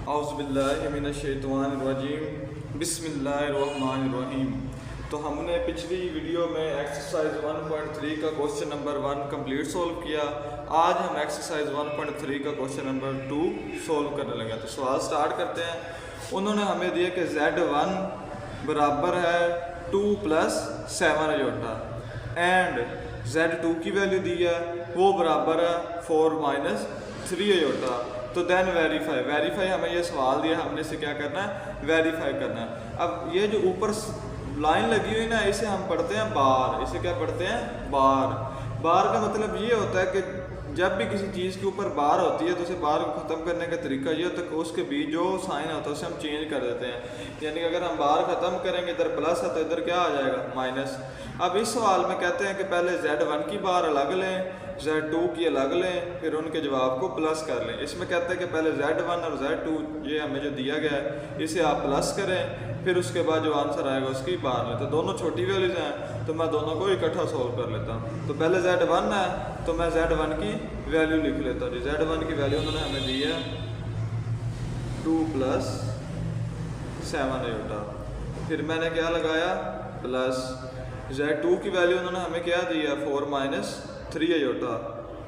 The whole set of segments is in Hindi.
औज़ुबिल्लाहिमिनश्शैतानिर्रजीम बिस्मिल्लाहिर्रहमानिर्रहीम। तो हमने पिछली वीडियो में एक्सरसाइज 1.3 का क्वेश्चन नंबर 1 कंप्लीट सोल्व किया। आज हम एक्सरसाइज 1.3 का क्वेश्चन नंबर 2 सोल्व करने लगे। तो सवाल स्टार्ट करते हैं। उन्होंने हमें दिया कि Z1 बराबर है 2 + 7 अयोटा एंड Z2 की वैल्यू दी है वो बराबर है 4 - 3 अयोटा। तो देन वेरीफाई हमें ये सवाल दिया, हमने इसे क्या करना है, वेरीफाई करना है। अब ये जो ऊपर लाइन लगी हुई ना, इसे हम पढ़ते हैं बार। इसे क्या पढ़ते हैं, बार। बार का मतलब ये होता है कि जब भी किसी चीज़ के ऊपर बार होती है तो उसे बार को ख़त्म करने का तरीका ये होता है कि उसके बीच जो साइन होता है उसे हम चेंज कर देते हैं। यानी कि अगर हम बार ख़त्म करेंगे, इधर प्लस है तो इधर क्या आ जाएगा, माइनस। अब इस सवाल में कहते हैं कि पहले Z1 की बार अलग लें, Z2 की अलग लें, फिर उनके जवाब को प्लस कर लें। इसमें कहते हैं कि पहले Z1 और Z2 ये हमें जो दिया गया है इसे आप प्लस करें, फिर उसके बाद जो आंसर आएगा उसकी बार लें। तो दोनों छोटी वैल्यूज हैं तो मैं दोनों को इकट्ठा सोल्व कर लेता हूँ। तो पहले Z1 है तो मैं Z1 की वैल्यू लिख लेता हूँ जी। Z1 की वैल्यू उन्होंने हमें दी है 2 + 7 अयोटा। फिर मैंने क्या लगाया, प्लस। Z2 की वैल्यू उन्होंने हमें क्या दी है, 4 - 3 अयोटा।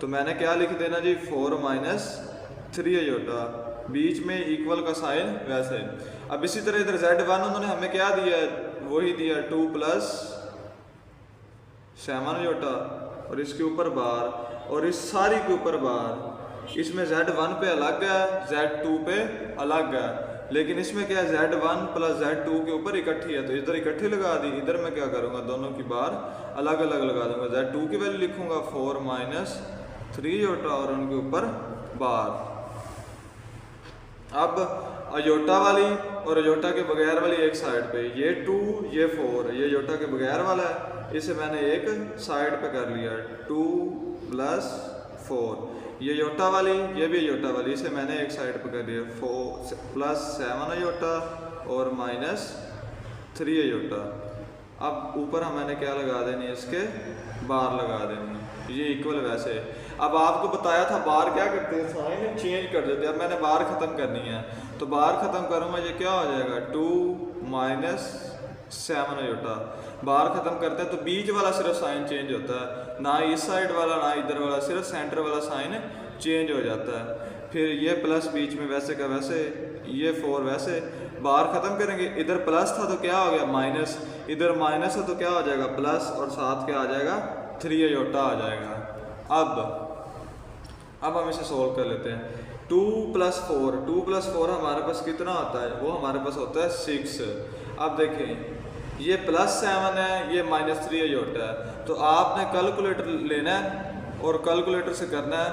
तो मैंने क्या लिख देना जी, 4 - 3 अयोटा, बीच में इक्वल का साइन वैसे। अब इसी तरह इधर Z1 उन्होंने हमें क्या दिया है, वही दिया 2 + 7 अयोटा और इसके ऊपर बार और इस सारी के ऊपर बार। इसमें Z1 पे अलग है, Z2 पे अलग है, लेकिन इसमें क्या है, Z1 + Z2 के ऊपर इकट्ठी है तो इधर इकट्ठी लगा दी। इधर मैं क्या करूँगा, दोनों की बार अलग अलग लगा दूंगा। Z2 की वैल्यू लिखूंगा 4 - 3 अयोटा और उनके ऊपर बार। अब अयोटा वाली और अयोटा के बगैर वाली एक साइड पे, ये 2 ये 4, ये अयोटा के बगैर वाला है, इसे मैंने एक साइड पे कर लिया, 2 + 4। ये अयोटा वाली, ये भी अयोटा वाली, इसे मैंने एक साइड पे कर लिया, 4 + 7 अयोटा और -3 अयोटा। अब ऊपर मैंने क्या लगा देनी है, इसके बार लगा देनी है, ये इक्वल वैसे। अब आपको बताया था बार क्या करते हैं, साइन चेंज कर देते हैं। अब मैंने बार ख़त्म करनी है तो बार ख़त्म करूँगा, ये क्या हो जाएगा, 2 - 7 अयोटा। बार ख़त्म करते हैं तो बीच वाला सिर्फ साइन चेंज होता है, ना इस साइड वाला ना इधर वाला, सिर्फ सेंटर वाला साइन चेंज हो जाता है। फिर ये प्लस बीच में वैसे का वैसे, ये 4 वैसे। बार ख़त्म करेंगे, इधर प्लस था तो क्या हो गया, माइनस, इधर माइनस है तो क्या हो जाएगा, प्लस, और साथ क्या आ जाएगा, 3 अयोटा आ जाएगा। अब हम इसे सोल्व कर लेते हैं। 2 + 4 हमारे पास कितना होता है, वो हमारे पास होता है 6। अब देखें, ये +7 है, ये -3 अयोटा है। तो आपने कैलकुलेटर लेना है और कैलकुलेटर से करना है।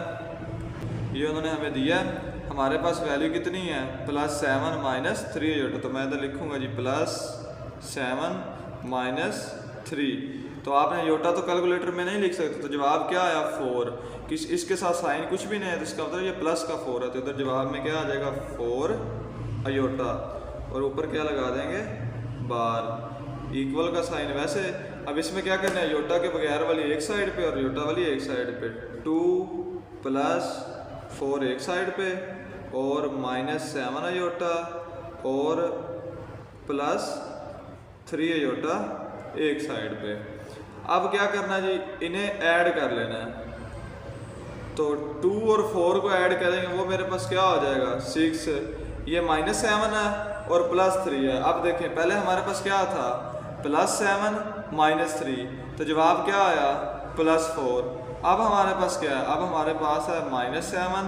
ये उन्होंने हमें दिया है, हमारे पास वैल्यू कितनी है, +7 - 3 अयोटा। तो मैं इधर लिखूँगा जी +7 - 3। तो आपने अयोटा तो कैलकुलेटर में नहीं लिख सकते, तो जवाब क्या आया, 4। इसके साथ साइन कुछ भी नहीं है तो इसका मतलब ये प्लस का 4 है, तो इधर जवाब में क्या आ जाएगा, 4 अयोटा और ऊपर क्या लगा देंगे, बार, इक्वल का साइन वैसे। अब इसमें क्या करना है, अयोटा के बगैर वाली एक साइड पे और अयोटा वाली एक साइड पे, 2 + 4 एक साइड पे और -7 अयोटा और +3 अयोटा एक साइड पे। अब क्या करना जी, इन्हें ऐड कर लेना है। तो 2 और 4 को ऐड करेंगे, वो मेरे पास क्या हो जाएगा, 6। ये -7 है और +3 है। अब देखें, पहले हमारे पास क्या था, +7 - 3, तो जवाब क्या आया, +4। अब हमारे पास क्या है, अब हमारे पास है -7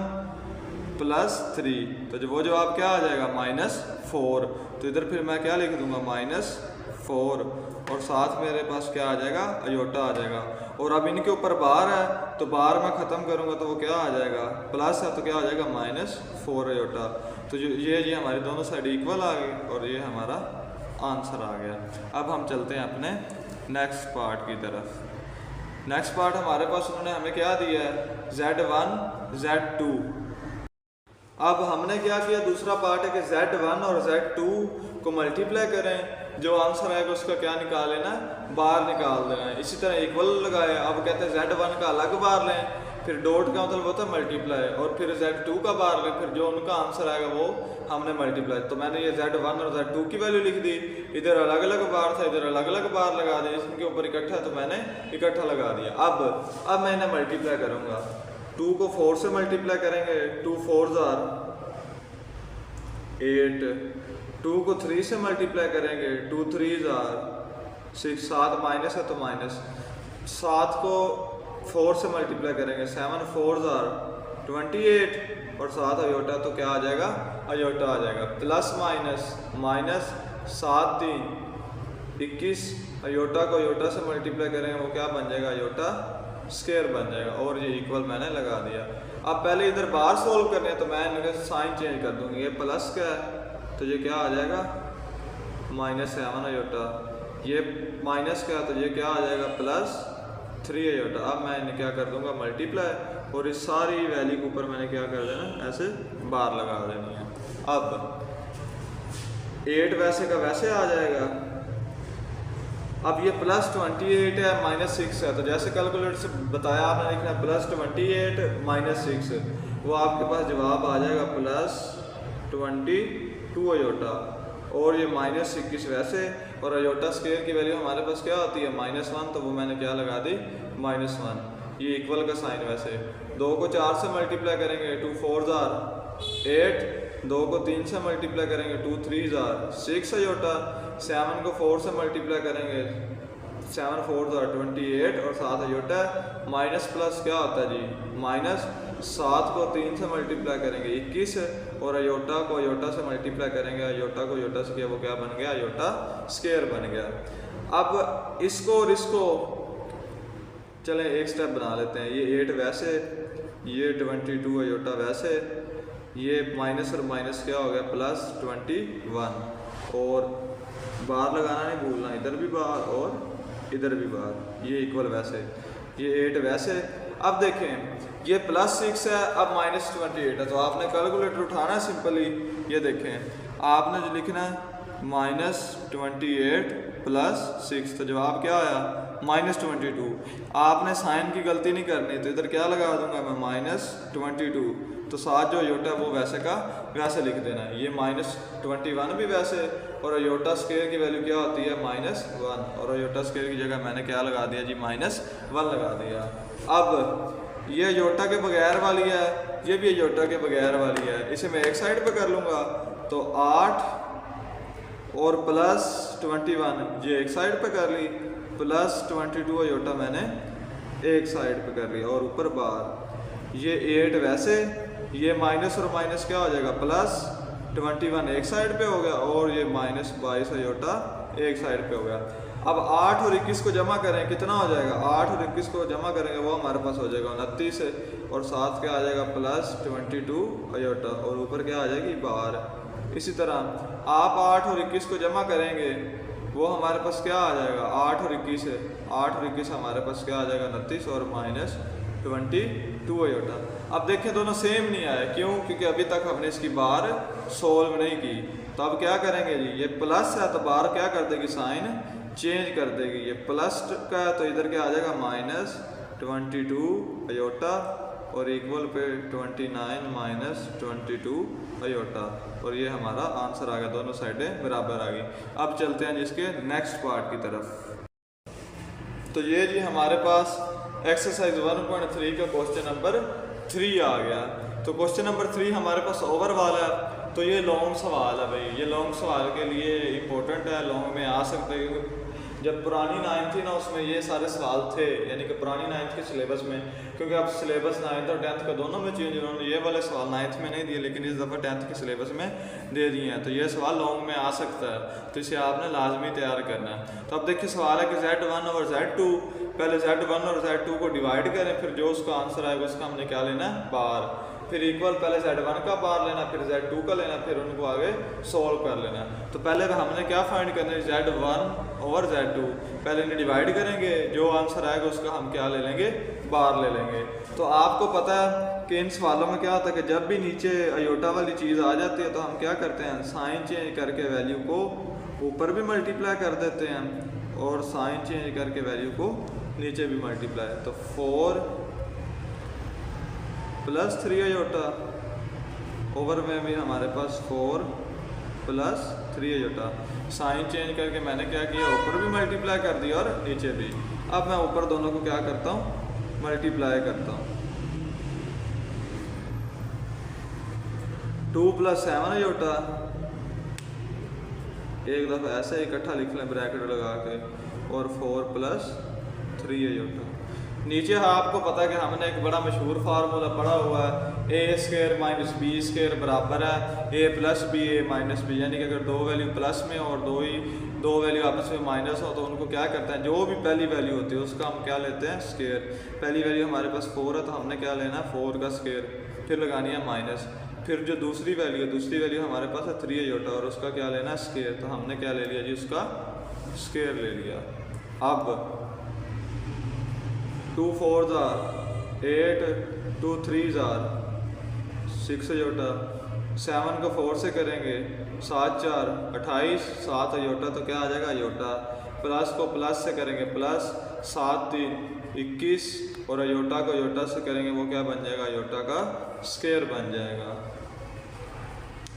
+ 3, तो वो जवाब क्या आ जाएगा, -4। तो इधर फिर मैं क्या लिख दूंगा, -4 और साथ मेरे पास क्या आ जाएगा, अयोटा आ जाएगा। और अब इनके ऊपर बार है तो बार मैं ख़त्म करूँगा तो वो क्या आ जाएगा, प्लस है तो क्या आ जाएगा, -4 अयोटा। तो ये हमारी दोनों साइड इक्वल आ गई और ये हमारा आंसर आ गया। अब हम चलते हैं अपने नेक्स्ट पार्ट की तरफ। नेक्स्ट पार्ट हमारे पास उन्होंने हमें क्या दिया है, Z1 Z2। अब हमने क्या किया, दूसरा पार्ट है कि Z1 और Z2 को मल्टीप्लाई करें, जो आंसर आएगा उसका क्या निकाल लेना, बार निकाल देना है। इसी तरह इक्वल लगाए। अब कहते हैं Z1 का अलग बार लें, फिर डॉट का मतलब होता है मल्टीप्लाई, और फिर Z2 का बार लें, फिर जो उनका आंसर आएगा वो हमने मल्टीप्लाई। तो मैंने ये Z1 और Z2 की वैल्यू लिख दी, इधर अलग अलग बार था, इधर अलग अलग बार लगा दिया, इसके ऊपर इकट्ठा तो मैंने इकट्ठा लगा दिया। अब मैं इन्हें मल्टीप्लाई करूँगा। 2 को 4 से मल्टीप्लाई करेंगे, 2 4s are 8। 2 को 3 से मल्टीप्लाई करेंगे, 2 3s are 6। 7 माइनस है तो माइनस। 7 को 4 से मल्टीप्लाई करेंगे, 7 4s are 28, और 7 अयोटा तो क्या आ जाएगा, अयोटा आ जाएगा। प्लस माइनस 7 3 21, अयोटा को अयोटा से मल्टीप्लाई करेंगे वो क्या बन जाएगा, अयोटा स्क्वायर बन जाएगा, और ये इक्वल मैंने लगा दिया। अब पहले इधर बार सोल्व करने हैं तो मैं इनका साइन चेंज कर दूंगी। ये प्लस का है तो ये क्या आ जाएगा, -7 अयोटा। ये माइनस का है तो ये क्या आ जाएगा, +3 अयोटा। अब मैं इन्हें क्या कर दूंगा, मल्टीप्लाई, और इस सारी वैल्यू के ऊपर मैंने क्या कर देना, ऐसे बार लगा देनी है। अब 8 वैसे का वैसे आ जाएगा। अब ये +28 है, -6 है, तो जैसे कैलकुलेटर से बताया आपने लिखना +28 -6, वो आपके पास जवाब आ जाएगा +22 अयोटा। और ये -21 वैसे, और अयोटा स्क्वायर की वैल्यू हमारे पास क्या होती है, -1, तो वो मैंने क्या लगा दी, -1। ये इक्वल का साइन वैसे। 2 को 4 से मल्टीप्लाई करेंगे, 2 4s are 8। 2 को 3 से मल्टीप्लाई करेंगे, 2 3s are 6 अयोटा। 7 को 4 से मल्टीप्लाई करेंगे, 7 4s are 28, और 7 अयोटा। माइनस प्लस क्या होता है जी, माइनस। 7 को 3 से मल्टीप्लाई करेंगे 21, और अयोटा को अयोटा से मल्टीप्लाई करेंगे, अयोटा को अयोटा से किया वो क्या बन गया, अयोटा स्क्वायर बन गया। अब इसको और इसको चलें एक स्टेप बना लेते हैं। ये 8 वैसे, ये 22 अयोटा वैसे, ये माइनस और माइनस क्या हो गया, +21, और बार लगाना नहीं भूलना, इधर भी बार और इधर भी बार। ये इक्वल वैसे, ये 8 वैसे। अब देखें ये +6 है, अब -28 है, तो आपने कैलकुलेटर उठाना है सिंपली। ये देखें आपने जो लिखना है -28 + 6, तो जवाब क्या आया, -22। आपने साइन की गलती नहीं करनी, तो इधर क्या लगा दूंगा मैं, -22, तो साथ जो अयोटा वो वैसे का वैसे लिख देना है। ये -21 भी वैसे, और अयोटा स्क्वायर की वैल्यू क्या होती है, -1, और अयोटा स्क्वायर की जगह मैंने क्या लगा दिया जी, -1 लगा दिया। अब ये अयोटा के बगैर वाली है, ये भी अयोटा के बगैर वाली है, इसे मैं एक साइड पे कर लूँगा, तो 8 और +21 ये एक साइड पे कर ली, +22 अयोटा मैंने एक साइड पे कर लिया, और ऊपर बार। ये 8 वैसे, ये माइनस और माइनस क्या हो जाएगा, +21 एक साइड पे हो गया, और ये -22 अयोटा एक साइड पे हो गया। अब 8 और 21 को जमा करें, कितना हो जाएगा, 8 और 21 को जमा करेंगे वो हमारे पास हो जाएगा 29, और साथ क्या आ जाएगा, +22 अयोटा, और ऊपर क्या आ जाएगी, बार। इसी तरह आप 8 और 21 को जमा करेंगे, वो हमारे पास क्या आ जाएगा, 8 और 21 है, 8 और 21 हमारे पास क्या आ जाएगा, 29 और -22 अयोटा। अब देखें दोनों सेम नहीं आए, क्यों, क्योंकि अभी तक हमने इसकी बार सोल्व नहीं की। तो अब क्या करेंगे जी, ये प्लस है तो बार क्या कर देगी, साइन चेंज कर देगी। ये प्लस का है तो इधर क्या आ जाएगा, -22 अयोटा, और इक्वल पे 29 -22 अयोटा, और ये हमारा आंसर आ गया, दोनों साइडें बराबर आ गई। अब चलते हैं जिसके नेक्स्ट पार्ट की तरफ। तो ये जी हमारे पास एक्सरसाइज 1.3 का क्वेश्चन नंबर 3 आ गया। तो क्वेश्चन नंबर 3 हमारे पास ओवर वाला है, तो ये लॉन्ग सवाल है भाई, ये लॉन्ग सवाल के लिए इम्पोर्टेंट है, लॉन्ग में आ सकते हैं। जब पुरानी 9th थी ना, उसमें ये सारे सवाल थे, यानी कि पुरानी 9th के सिलेबस में, क्योंकि अब सिलेबस 9th और 10th का दोनों में चेंज, उन्होंने ये वाले सवाल 9th में नहीं दिए, लेकिन इस दफ़ा 10th के सिलेबस में दे दिए हैं, तो ये सवाल लॉन्ग में आ सकता है, तो इसे आपने लाजमी तैयार करना है। तो अब देखिए सवाल है कि Z1 और Z2, पहले Z1 और Z2 को डिवाइड करें, फिर जो उसका आंसर आएगा उसका हमने क्या लेना है, बार, फिर इक्वल पहले Z1 का बार लेना, फिर Z2 का लेना, फिर उनको आगे सोल्व कर लेना। तो पहले हमने क्या फाइंड करना है, Z1 और Z2, पहले इन्हें डिवाइड करेंगे, जो आंसर आएगा उसका हम क्या ले लेंगे, बार ले लेंगे। तो आपको पता है कि इन सवालों में क्या होता है कि जब भी नीचे अयोटा वाली चीज़ आ जाती है तो हम क्या करते हैं, साइन चेंज करके वैल्यू को ऊपर भी मल्टीप्लाई कर देते हैं, और साइन चेंज करके वैल्यू को नीचे भी मल्टीप्लाई। तो 4 प्लस 3 अयोटा, ओवर में भी हमारे पास 4 प्लस 3 अयोटा। साइन चेंज करके मैंने क्या किया, ऊपर भी मल्टीप्लाई कर दिया और नीचे भी। अब मैं ऊपर दोनों को क्या करता हूँ, मल्टीप्लाई करता हूँ। 2 प्लस 7 अयोटा, एक दफ़ा ऐसे इकट्ठा लिख लें ब्रैकेट लगा के, और 4 प्लस 3 अयोटा। नीचे आपको पता है कि हमने एक बड़ा मशहूर फार्मूला पढ़ा हुआ है, ए स्क्वायर माइनस बी स्क्वायर बराबर है ए प्लस बी ए माइनस बी, यानी कि अगर दो वैल्यू प्लस में और दो वैल्यू आपस में माइनस हो तो उनको क्या करते हैं, जो भी पहली वैल्यू होती है उसका हम क्या लेते हैं, स्क्वायर। पहली वैल्यू हमारे पास 4 है तो हमने क्या लेना है, 4 का स्क्वायर, फिर लगानी है माइनस। फिर जो दूसरी वैल्यू हमारे पास है 3 अयोटा और उसका क्या लेना है, स्क्वायर, तो हमने क्या ले लिया जी, उसका स्क्वायर ले लिया। अब 2 4 8, 2 3 6 अयोटा, 7 को 4 से करेंगे 7 4 28, 7 अयोटा, तो क्या आ जाएगा अयोटा। प्लस को प्लस से करेंगे प्लस 7 3 21, और अयोटा को अयोटा से करेंगे वो क्या बन जाएगा, अयोटा का स्क्वायर बन जाएगा।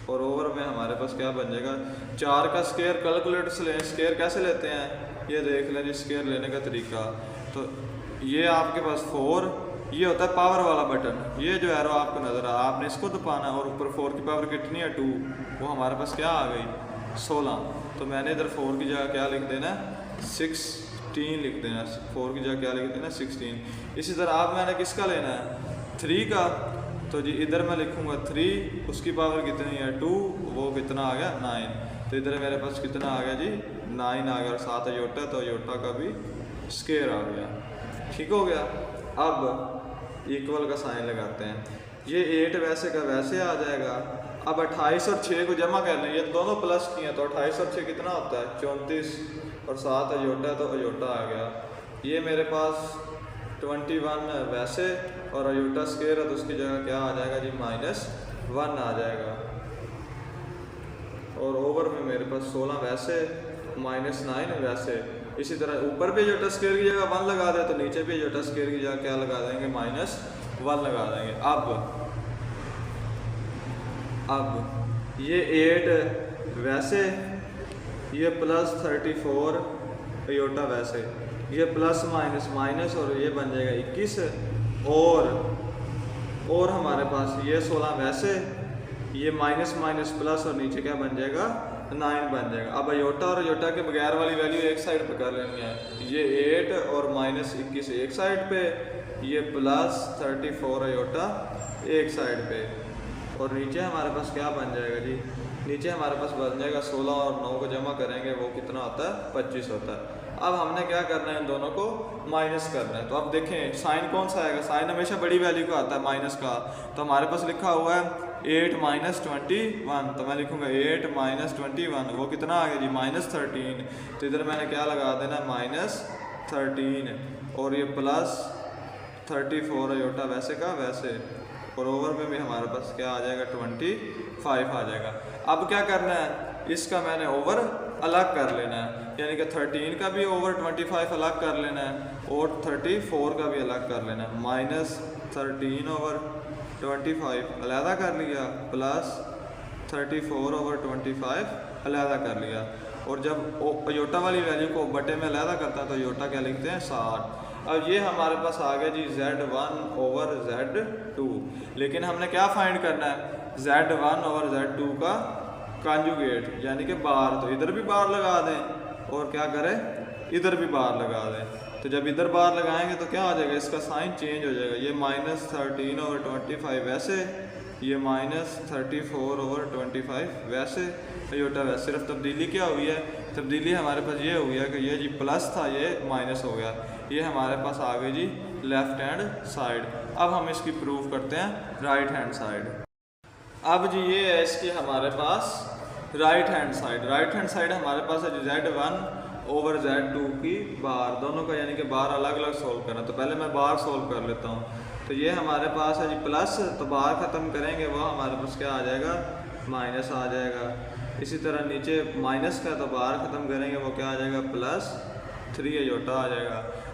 और ओवर में हमारे पास क्या बन जाएगा, 4 का स्क्वायर। कैलकुलेटर से लें, स्क्वायर कैसे लेते हैं ये देख लें जी, स्क्वायर लेने का तरीका। तो ये आपके पास 4, ये होता है पावर वाला बटन, ये जो एरो आपको नज़र आ, आपने इसको दबाना है, और ऊपर 4 की पावर कितनी है 2, वो हमारे पास क्या आ गई 16। तो मैंने इधर 4 की जगह क्या लिख देना है, 16 लिख देना, 4 की जगह क्या लिख देना 16। इसी तरह आप मैंने किसका लेना है, 3 का, तो जी इधर मैं लिखूँगा 3, उसकी पावर कितनी है 2, वो कितना आ गया 9, तो इधर मेरे पास कितना आ गया जी 9 आ गया, और 7 अयोटा, तो अयोटा का भी स्क्वायर आ गया। ठीक हो गया। अब इक्वल का साइन लगाते हैं, ये 8 वैसे का वैसे आ जाएगा। अब 28 और 6 को जमा कर लें, ये दोनों प्लस किए हैं तो 28 और 6 कितना होता है 34, और 7 अयोटा, तो अयोटा आ गया। ये मेरे पास 21 वैसे और अयोटा स्क्वायर है तो उसकी जगह क्या आ जाएगा जी -1 आ जाएगा। और ओवर में मेरे पास 16 वैसे -9 वैसे। इसी तरह ऊपर भी अयोटा स्क्वायर की जगह 1 लगा दे तो नीचे भी अयोटा स्क्वायर की जगह क्या लगा देंगे -1 लगा देंगे। अब ये 8 वैसे, ये +34 अयोटा वैसे, ये प्लस माइनस माइनस, और ये बन जाएगा 21, और हमारे पास ये 16 वैसे, ये माइनस माइनस प्लस, और नीचे क्या बन जाएगा 9 बन जाएगा। अब अयोटा और अयोटा के बगैर वाली वैल्यू एक साइड पे कर लेनी है, ये 8 और -21 एक साइड पे, ये +34 अयोटा एक साइड पे, और नीचे हमारे पास क्या बन जाएगा जी, नीचे हमारे पास बन जाएगा 16 और 9 को जमा करेंगे वो कितना होता है 25 होता है। अब हमने क्या करना है, इन दोनों को माइनस करना है। तो अब देखें साइन कौन सा आएगा, साइन हमेशा बड़ी वैल्यू का आता है माइनस का, तो हमारे पास लिखा हुआ है 8 - 21, तो मैं लिखूंगा 8 - 21, वो कितना आ गया जी -13, तो इधर मैंने क्या लगा देना -13, और ये +34 अयोटा वैसे का वैसे, और ओवर में भी हमारे पास क्या आ जाएगा 25 आ जाएगा। अब क्या करना है, इसका मैंने ओवर अलग कर लेना है, यानी कि 13 का भी ओवर 25 अलग कर लेना है, और 34 का भी अलग कर लेना है। -13 ओवर 25 अलहदा कर लिया, +34 ओवर 25 अलहदा कर लिया। और जब अयोटा वाली वैल्यू को बटे में अलहदा करता है तो अयोटा क्या लिखते हैं 60। अब ये हमारे पास आ गया जी Z1 ओवर Z2, लेकिन हमने क्या फाइंड करना है, Z1 ओवर Z2 का कॉन्जुगेट यानी कि बार, तो इधर भी बार लगा दें और क्या करें इधर भी बार लगा दें। तो जब इधर बार लगाएंगे तो क्या आ जाएगा, इसका साइन चेंज हो जाएगा, ये -13 ओवर 25 वैसे, ये -34 ओवर 25 वैसे, अयोटा वैसे। सिर्फ तब्दीली क्या हुई है, तब्दीली हमारे पास ये हुई है कि ये जी प्लस था ये माइनस हो गया, ये हमारे पास आ गई जी लेफ्ट हैंड साइड। अब हम इसकी प्रूफ करते हैं राइट हैंड साइड। अब जी ये है इसकी हमारे पास right hand side. Right hand side हमारे पास है जी Z1 ओवर Z2 की बार, दोनों का यानी कि बार अलग अलग सोल्व करना। तो पहले मैं बार सोल्व कर लेता हूँ। तो ये हमारे पास है जी प्लस, तो बार ख़त्म करेंगे वो हमारे पास क्या आ जाएगा माइनस आ जाएगा। इसी तरह नीचे माइनस का, तो बार ख़त्म करेंगे वो क्या आ जाएगा +3 अयोटा आ जाएगा।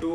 2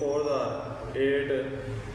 4 8,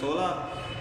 16,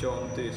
34.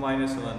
-1.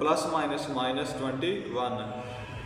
+-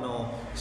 9.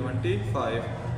25.